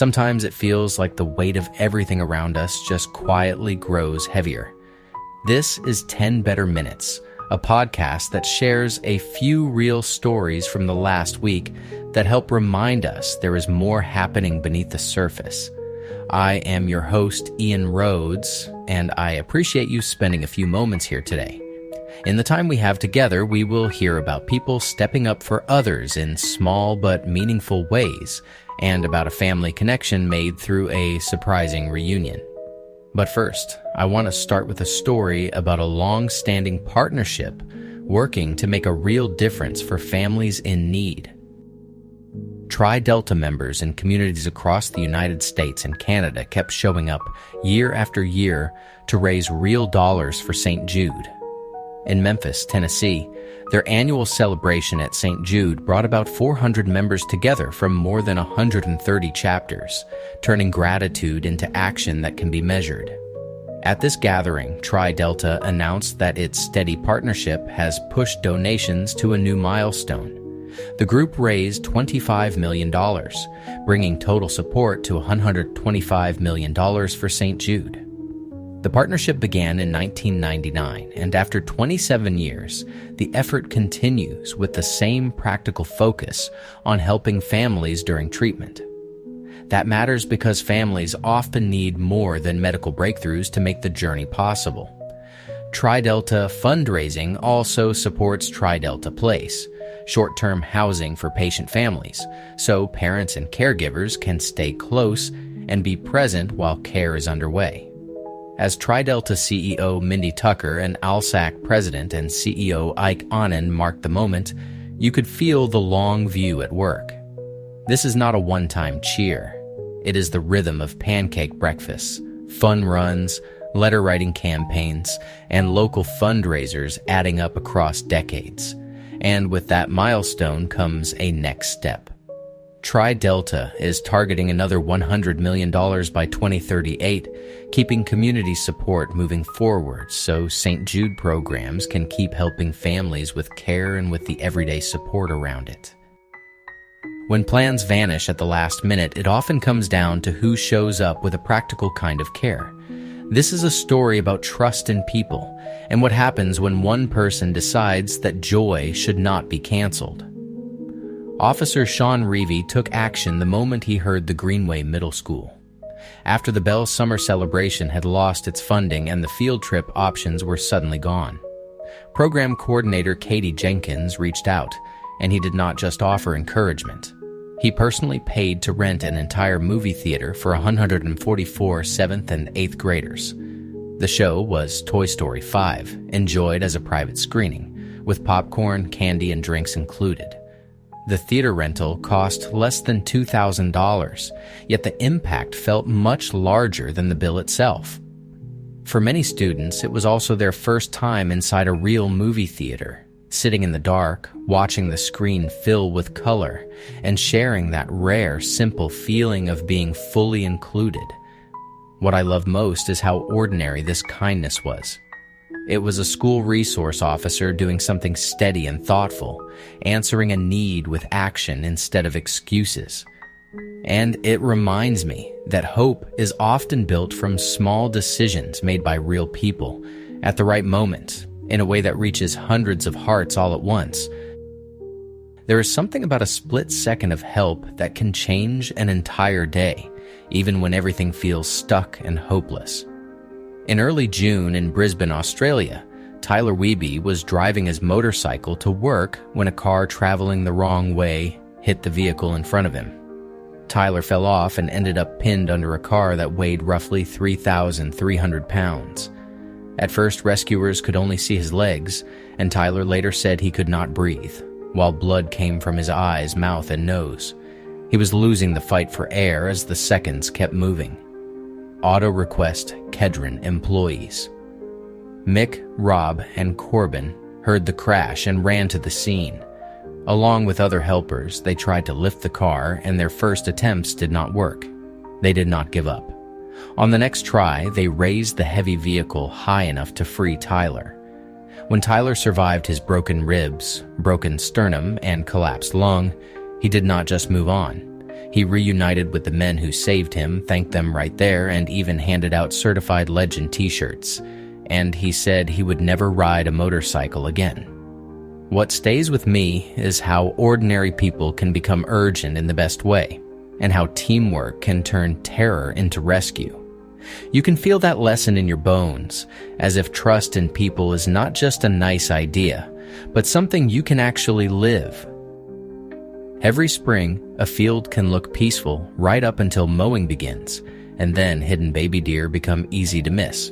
Sometimes it feels like the weight of everything around us just quietly grows heavier. This is 10 Better Minutes, a podcast that shares a few real stories from the last week that help remind us there is more happening beneath the surface. I am your host, Ian Rhodes, and I appreciate you spending a few moments here today. In the time we have together, we will hear about people stepping up for others in small but meaningful ways, and about a family connection made through a surprising reunion. But first, I want to start with a story about a long-standing partnership working to make a real difference for families in need. Tri-Delta members in communities across the United States and Canada kept showing up year after year to raise real dollars for St. Jude. In Memphis, Tennessee, their annual celebration at St. Jude brought about 400 members together from more than 130 chapters, turning gratitude into action that can be measured. At this gathering, Tri-Delta announced that its steady partnership has pushed donations to a new milestone. The group raised $25 million, bringing total support to $125 million for St. Jude. The partnership began in 1999, and after 27 years, the effort continues with the same practical focus on helping families during treatment. That matters because families often need more than medical breakthroughs to make the journey possible. Tri-Delta Fundraising also supports Tri-Delta Place, short-term housing for patient families, so parents and caregivers can stay close and be present while care is underway. As Tri-Delta CEO Mindy Tucker and ALSAC President and CEO Ike Anand marked the moment, you could feel the long view at work. This is not a one-time cheer. It is the rhythm of pancake breakfasts, fun runs, letter-writing campaigns, and local fundraisers adding up across decades. And with that milestone comes a next step. Tri-Delta is targeting another $100 million by 2038, keeping community support moving forward so St. Jude programs can keep helping families with care and with the everyday support around it. When plans vanish at the last minute, it often comes down to who shows up with a practical kind of care. This is a story about trust in people and what happens when one person decides that joy should not be canceled. Officer Sean Reevy took action the moment he heard the Greenway Middle School. After the Bell Summer Celebration had lost its funding and the field trip options were suddenly gone, program coordinator Katie Jenkins reached out, and he did not just offer encouragement. He personally paid to rent an entire movie theater for 144 7th and 8th graders. The show was Toy Story 5, enjoyed as a private screening, with popcorn, candy, and drinks included. The theater rental cost less than $2,000, yet the impact felt much larger than the bill itself. For many students, it was also their first time inside a real movie theater, sitting in the dark, watching the screen fill with color, and sharing that rare, simple feeling of being fully included. What I love most is how ordinary this kindness was. It was a school resource officer doing something steady and thoughtful, answering a need with action instead of excuses. And it reminds me that hope is often built from small decisions made by real people at the right moment, in a way that reaches hundreds of hearts all at once. There is something about a split second of help that can change an entire day, even when everything feels stuck and hopeless. In early June in Brisbane, Australia, Tyler Wiebe was driving his motorcycle to work when a car traveling the wrong way hit the vehicle in front of him. Tyler fell off and ended up pinned under a car that weighed roughly 3,300 pounds. At first, rescuers could only see his legs, and Tyler later said he could not breathe, while blood came from his eyes, mouth, and nose. He was losing the fight for air as the seconds kept moving. Auto request Kedron employees. Mick, Rob, and Corbin heard the crash and ran to the scene. Along with other helpers, they tried to lift the car, and their first attempts did not work. They did not give up. On the next try, they raised the heavy vehicle high enough to free Tyler. When Tyler survived his broken ribs, broken sternum, and collapsed lung, he did not just move on. He reunited with the men who saved him, thanked them right there, and even handed out certified legend t-shirts. And he said he would never ride a motorcycle again. What stays with me is how ordinary people can become urgent in the best way, and how teamwork can turn terror into rescue. You can feel that lesson in your bones, as if trust in people is not just a nice idea, but something you can actually live. Every spring, a field can look peaceful right up until mowing begins, and then hidden baby deer become easy to miss.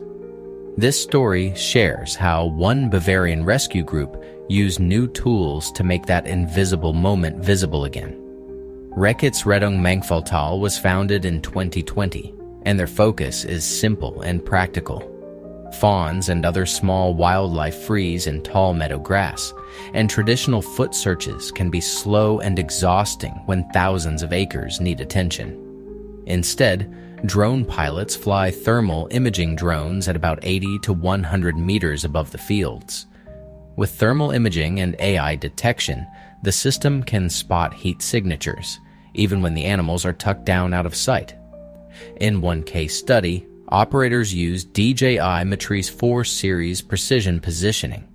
This story shares how one Bavarian rescue group used new tools to make that invisible moment visible again. Rekits Rettung Mangfaltal was founded in 2020, and their focus is simple and practical. Fawns and other small wildlife freeze in tall meadow grass, and traditional foot searches can be slow and exhausting when thousands of acres need attention. Instead, drone pilots fly thermal imaging drones at about 80 to 100 meters above the fields. With thermal imaging and AI detection, the system can spot heat signatures, even when the animals are tucked down out of sight. In one case study, operators used DJI Matrice 4 series precision positioning.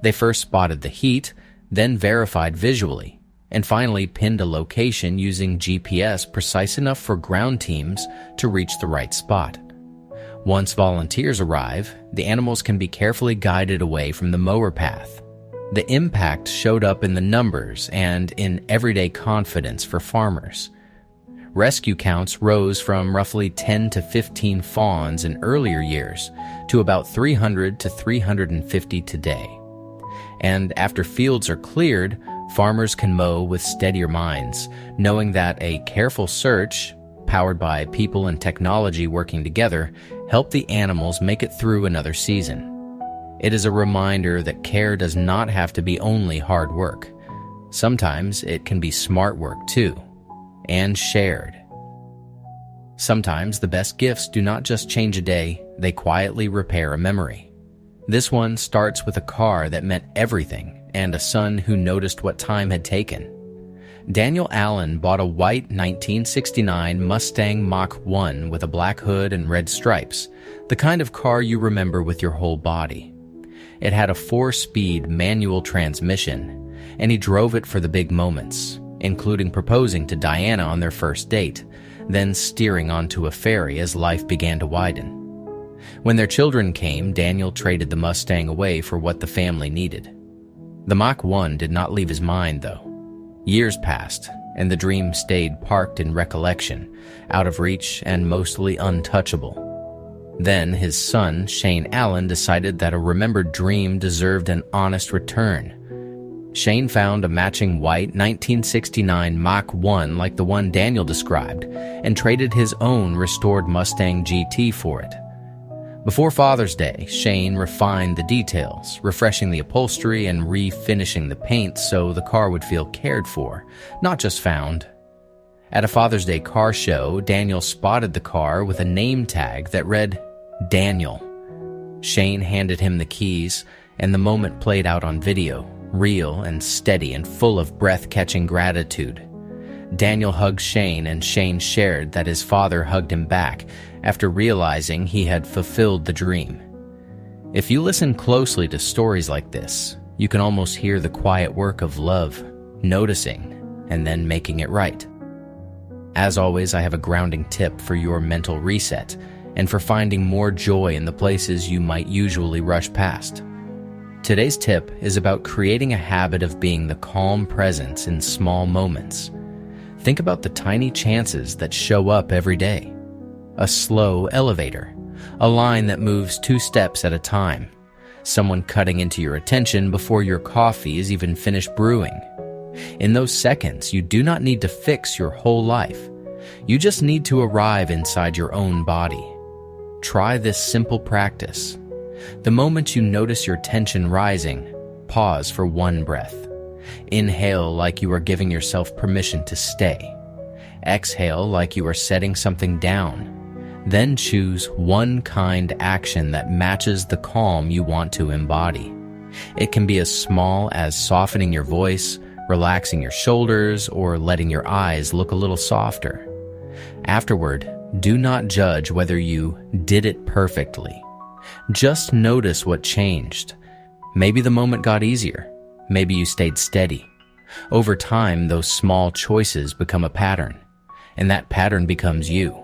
They first spotted the heat, then verified visually, and finally pinned a location using GPS precise enough for ground teams to reach the right spot. Once volunteers arrive, the animals can be carefully guided away from the mower path. The impact showed up in the numbers and in everyday confidence for farmers. Rescue counts rose from roughly 10 to 15 fawns in earlier years to about 300 to 350 today. And after fields are cleared, farmers can mow with steadier minds, knowing that a careful search, powered by people and technology working together, helped the animals make it through another season. It is a reminder that care does not have to be only hard work. Sometimes it can be smart work too, and shared. Sometimes the best gifts do not just change a day, they quietly repair a memory. This one starts with a car that meant everything and a son who noticed what time had taken. Daniel Allen bought a white 1969 Mustang Mach 1 with a black hood and red stripes, the kind of car you remember with your whole body. It had a 4-speed manual transmission, and he drove it for the big moments, including proposing to Diana on their first date, then steering onto a ferry as life began to widen. When their children came, Daniel traded the Mustang away for what the family needed. The Mach 1 did not leave his mind, though. Years passed, and the dream stayed parked in recollection, out of reach and mostly untouchable. Then his son, Shane Allen, decided that a remembered dream deserved an honest return. Shane found a matching white 1969 Mach 1 like the one Daniel described, and traded his own restored Mustang GT for it. Before Father's Day, Shane refined the details, refreshing the upholstery and refinishing the paint so the car would feel cared for, not just found. At a Father's Day car show, Daniel spotted the car with a name tag that read, Daniel. Shane handed him the keys, and the moment played out on video, real and steady and full of breath-catching gratitude. Daniel hugged Shane, and Shane shared that his father hugged him back after realizing he had fulfilled the dream. If you listen closely to stories like this, you can almost hear the quiet work of love, noticing, and then making it right. As always, I have a grounding tip for your mental reset and for finding more joy in the places you might usually rush past. Today's tip is about creating a habit of being the calm presence in small moments. Think about the tiny chances that show up every day. A slow elevator, a line that moves 2 steps at a time, someone cutting into your attention before your coffee is even finished brewing. In those seconds, you do not need to fix your whole life. You just need to arrive inside your own body. Try this simple practice. The moment you notice your tension rising, pause for 1 breath. Inhale like you are giving yourself permission to stay. Exhale like you are setting something down. Then choose one kind action that matches the calm you want to embody. It can be as small as softening your voice, relaxing your shoulders, or letting your eyes look a little softer. Afterward, do not judge whether you did it perfectly. Just notice what changed. Maybe the moment got easier. Maybe you stayed steady. Over time, those small choices become a pattern, and that pattern becomes you.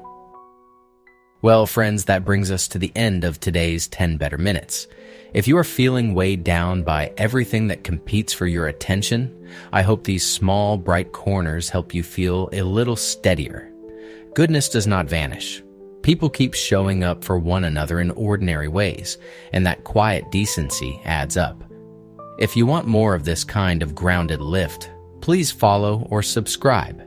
Well, friends, that brings us to the end of today's 10 Better Minutes. If you are feeling weighed down by everything that competes for your attention, I hope these small, bright corners help you feel a little steadier. Goodness does not vanish. People keep showing up for one another in ordinary ways, and that quiet decency adds up. If you want more of this kind of grounded lift, please follow or subscribe.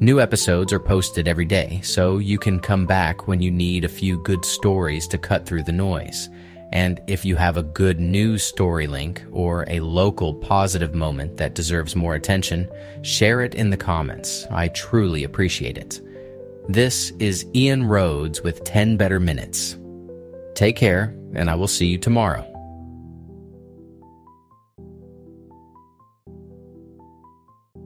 New episodes are posted every day, so you can come back when you need a few good stories to cut through the noise. And if you have a good news story link or a local positive moment that deserves more attention, share it in the comments. I truly appreciate it. This is Ian Rhodes with 10 Better Minutes. Take care, and I will see you tomorrow.